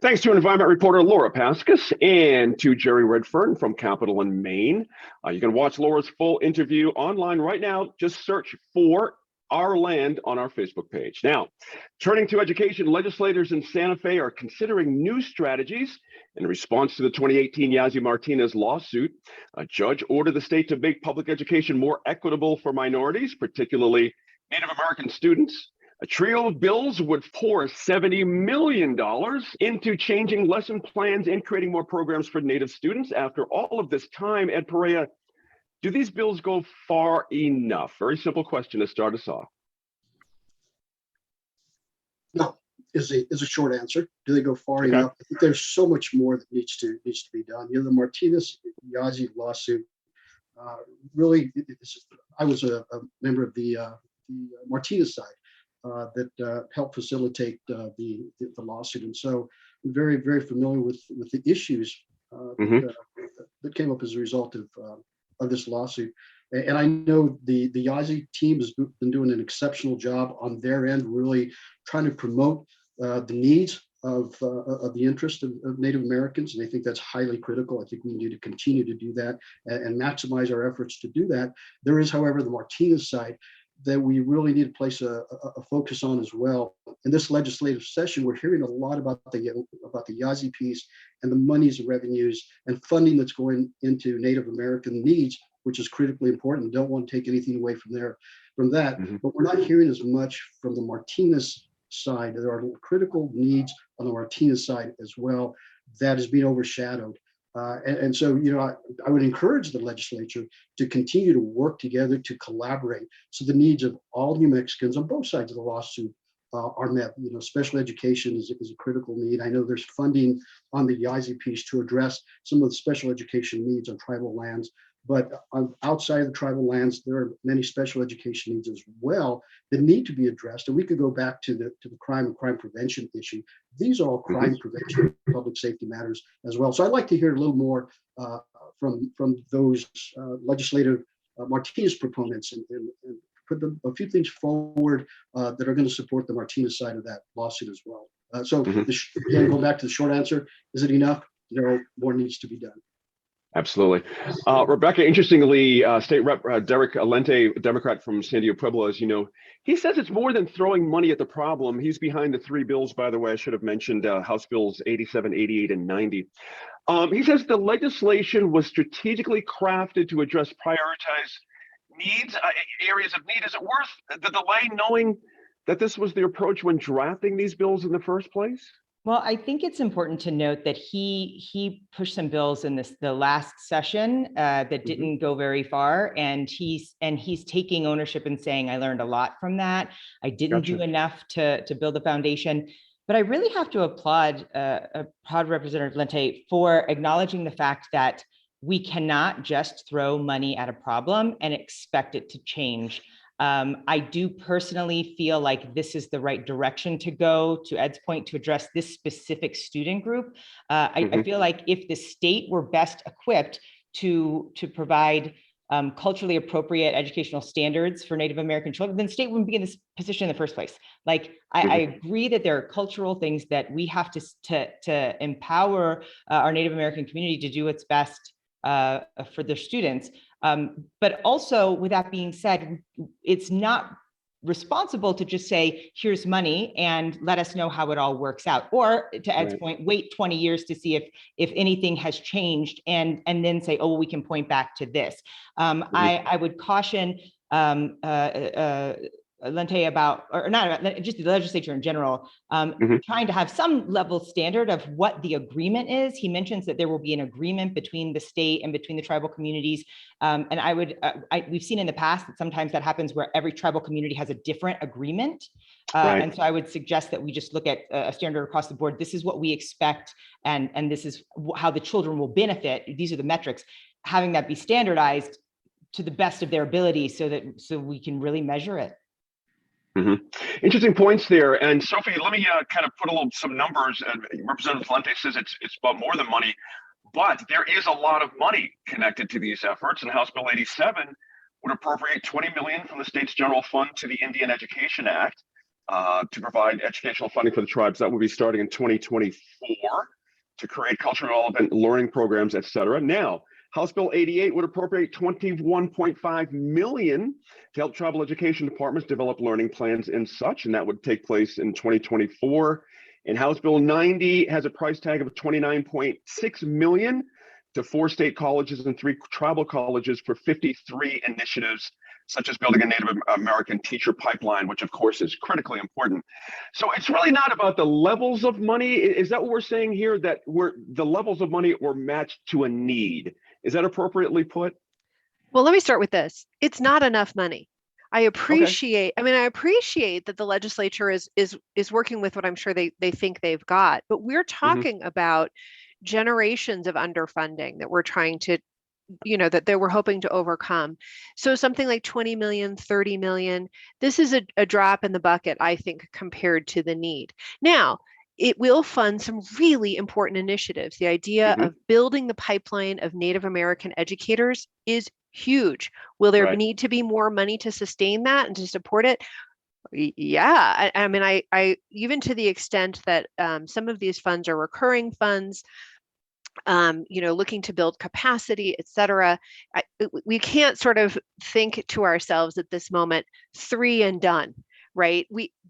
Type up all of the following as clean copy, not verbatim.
Thanks to environment reporter Laura Paskus and to Jerry Redfern from Capitol in Maine. You can watch Laura's full interview online right now. Just search for Our Land on our Facebook page. Now, turning to education, legislators in Santa Fe are considering new strategies in response to the 2018 Yazzie Martinez lawsuit. A judge ordered the state to make public education more equitable for minorities, particularly Native American students. A trio of bills would pour $70 million into changing lesson plans and creating more programs for Native students. After all of this time, Ed Perea, do these bills go far enough? Very simple question to start us off. No, is a short answer. Do they go far enough? I think there's so much more that needs to be done. The Martinez Yazzie lawsuit really. I was a member of the Martinez side. That helped facilitate the lawsuit, and so I'm very, very familiar with the issues that came up as a result of this lawsuit. And I know the Yazzie team has been doing an exceptional job on their end, really trying to promote the needs of the interest of Native Americans, and I think that's highly critical. I think we need to continue to do that and maximize our efforts to do that. There is, however, the Martinez side that we really need to place a focus on as well. In this legislative session, we're hearing a lot about the Yazzie piece and the monies and revenues and funding that's going into Native American needs, which is critically important. Don't want to take anything away from that. But we're not hearing as much from the Martinez side. There are critical needs on the Martinez side as well that is being overshadowed. And so, I would encourage the legislature to continue to work together to collaborate so the needs of all New Mexicans on both sides of the lawsuit are met. Special education is a critical need. I know there's funding on the Yazzie piece to address some of the special education needs on tribal lands, but outside of the tribal lands, there are many special education needs as well that need to be addressed. And we could go back to the crime and crime prevention issue. These are all crime prevention, public safety matters as well. So I'd like to hear a little more from those legislative Martinez proponents and put a few things forward that are going to support the Martinez side of that lawsuit as well. Again, go back to the short answer. Is it enough? More needs to be done. Absolutely. Rebecca, interestingly, State Rep Derek Alente, Democrat from San Diego Pueblo, as you know, he says it's more than throwing money at the problem. He's behind the three bills, by the way. I should have mentioned House Bills 87, 88, and 90. He says the legislation was strategically crafted to address prioritized needs, areas of need. Is it worth the delay knowing that this was the approach when drafting these bills in the first place? Well, I think it's important to note that he pushed some bills in the last session that didn't go very far, and he's taking ownership and saying, I learned a lot from that. I didn't do enough to build a foundation. But I really have to applaud Representative Lente for acknowledging the fact that we cannot just throw money at a problem and expect it to change. I do personally feel like this is the right direction to go, to Ed's point, to address this specific student group. I feel like if the state were best equipped to provide culturally appropriate educational standards for Native American children, then the state wouldn't be in this position in the first place. Like, I agree that there are cultural things that we have to empower our Native American community to do its best for their students. But also, with that being said, it's not responsible to just say, here's money and let us know how it all works out. Or to Ed's point, wait 20 years to see if anything has changed and then say, oh, well, we can point back to this. I would caution Lente about, or not, just the legislature in general, trying to have some level standard of what the agreement is. He mentions that there will be an agreement between the state and between the tribal communities. And we've seen in the past that sometimes that happens where every tribal community has a different agreement. And so I would suggest that we just look at a standard across the board. This is what we expect, and this is how the children will benefit. These are the metrics. Having that be standardized to the best of their ability so we can really measure it. Interesting points there. And Sophie, let me kind of put some numbers. Representative Valente says it's about more than money, but there is a lot of money connected to these efforts. And House Bill 87 would appropriate $20 million from the state's general fund to the Indian Education Act. to provide educational funding for the tribes. That will be starting in 2024 to create culturally relevant learning programs, et cetera. Now, House Bill 88 would appropriate $21.5 million to help tribal education departments develop learning plans and such, and that would take place in 2024. And House Bill 90 has a price tag of $29.6 million to 4 state colleges and 3 tribal colleges for 53 initiatives, such as building a Native American teacher pipeline, which of course is critically important. So it's really not about the levels of money. Is that what we're saying here? That the levels of money were matched to a need? Is that appropriately put? Well, let me start with this. It's not enough money. I Okay. appreciate that the legislature is working with what I'm sure they think they've got, but we're talking about generations of underfunding that we're trying to, that they were hoping to overcome. So something like 20 million, 30 million, this is a drop in the bucket, I think, compared to the need. Now, it will fund some really important initiatives. The idea of building the pipeline of Native American educators is huge. Will there Right. need to be more money to sustain that and to support it? Yeah, I mean, I even to the extent that some of these funds are recurring funds, looking to build capacity, et cetera. We can't sort of think to ourselves at this moment, 3 and done, right?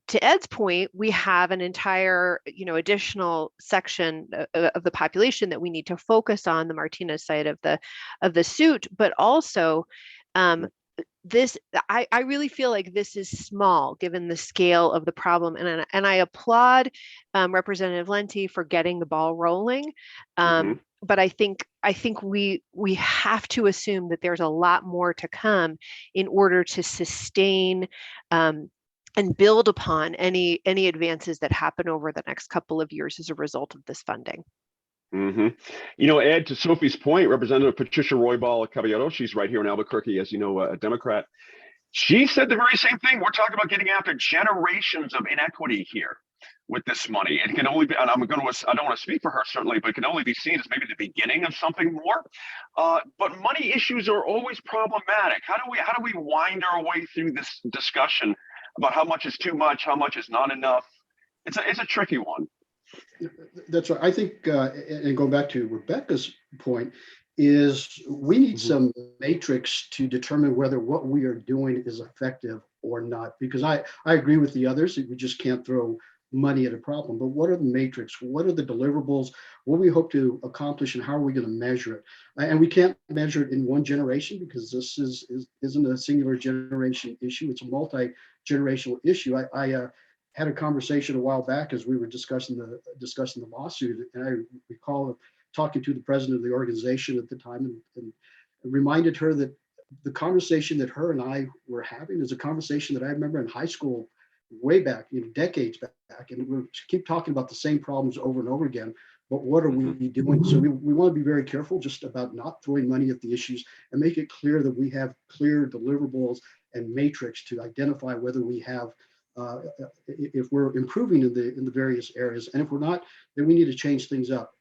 To Ed's point, we have an entire, additional section of the population that we need to focus on, the Martinez side of the suit, but also I really feel like this is small given the scale of the problem, and I applaud Representative Lenti for getting the ball rolling. But I think we have to assume that there's a lot more to come in order to sustain and build upon any advances that happen over the next couple of years as a result of this funding. Ed, to Sophie's point, Representative Patricia Roybal Caballero, she's right here in Albuquerque, as you know, a Democrat. She said the very same thing. We're talking about getting after generations of inequity here with this money. It can only be, and I don't want to speak for her certainly, but it can only be seen as maybe the beginning of something more. But money issues are always problematic. How do we wind our way through this discussion about how much is too much, how much is not enough? It's a tricky one. That's right. I think, and going back to Rebecca's point, is we need some matrix to determine whether what we are doing is effective or not. Because I agree with the others, we just can't throw money at a problem. But what are the matrix? What are the deliverables? What do we hope to accomplish, and how are we going to measure it? And we can't measure it in one generation, because this isn't a singular generation issue. It's a multi-generational issue. I had a conversation a while back as we were discussing the lawsuit, and I recall talking to the president of the organization at the time, and reminded her that the conversation that her and I were having is a conversation that I remember in high school way back, decades back, and we keep talking about the same problems over and over again. But what are we doing? So we want to be very careful just about not throwing money at the issues, and make it clear that we have clear deliverables and matrix to identify whether we have if we're improving in the various areas, and if we're not, then we need to change things up.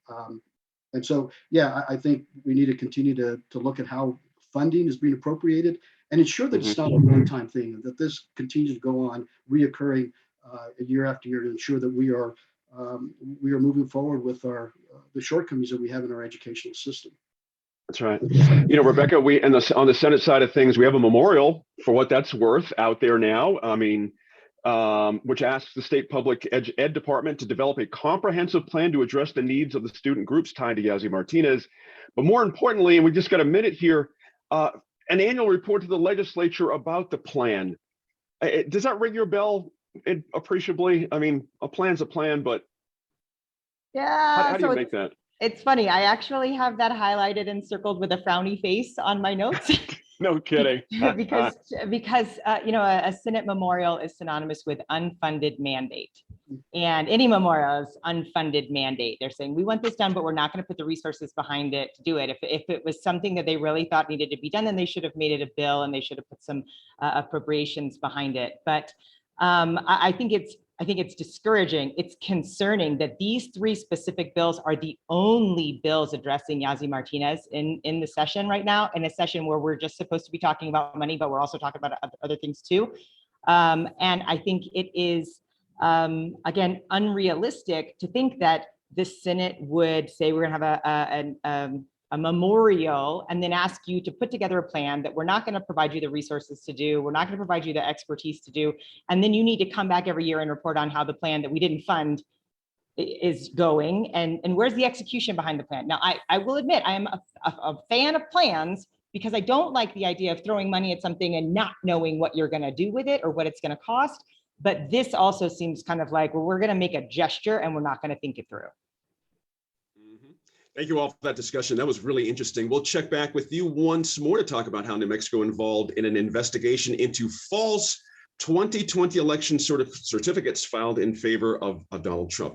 And so, yeah, I think we need to continue to look at how funding is being appropriated, and ensure that it's not a one-time thing, and that this continues to go on, reoccurring year after year, to ensure that we are moving forward with the shortcomings that we have in our educational system. That's right. Rebecca, on the Senate side of things, we have a memorial, for what that's worth, out there now. I mean, which asks the state public ed department to develop a comprehensive plan to address the needs of the student groups tied to Yazzie Martinez. But more importantly, and we just got a minute here, an annual report to the legislature about the plan. Does that ring your bell appreciably? I mean, a plan's a plan, but yeah, how do you make that? It's funny. I actually have that highlighted and circled with a frowny face on my notes. No kidding. because a Senate memorial is synonymous with unfunded mandate, and any memorial is unfunded mandate. They're saying we want this done, but we're not going to put the resources behind it to do it. If it was something that they really thought needed to be done, then they should have made it a bill, and they should have put some appropriations behind it. But I think it's discouraging. It's concerning that these 3 specific bills are the only bills addressing Yazzie Martinez in the session right now, in a session where we're just supposed to be talking about money, but we're also talking about other things too. And I think it is again, unrealistic to think that the Senate would say we're going to have a memorial and then ask you to put together a plan that we're not going to provide you the resources to do, we're not going to provide you the expertise to do, and then you need to come back every year and report on how the plan that we didn't fund is going, and where's the execution behind the plan. Now, I will admit I am a fan of plans, because I don't like the idea of throwing money at something and not knowing what you're going to do with it or what it's going to cost. But this also seems kind of like, well, we're going to make a gesture and we're not going to think it through. Thank you all for that discussion. That was really interesting. We'll check back with you once more to talk about how New Mexico involved in an investigation into false 2020 election certificates filed in favor of Donald Trump.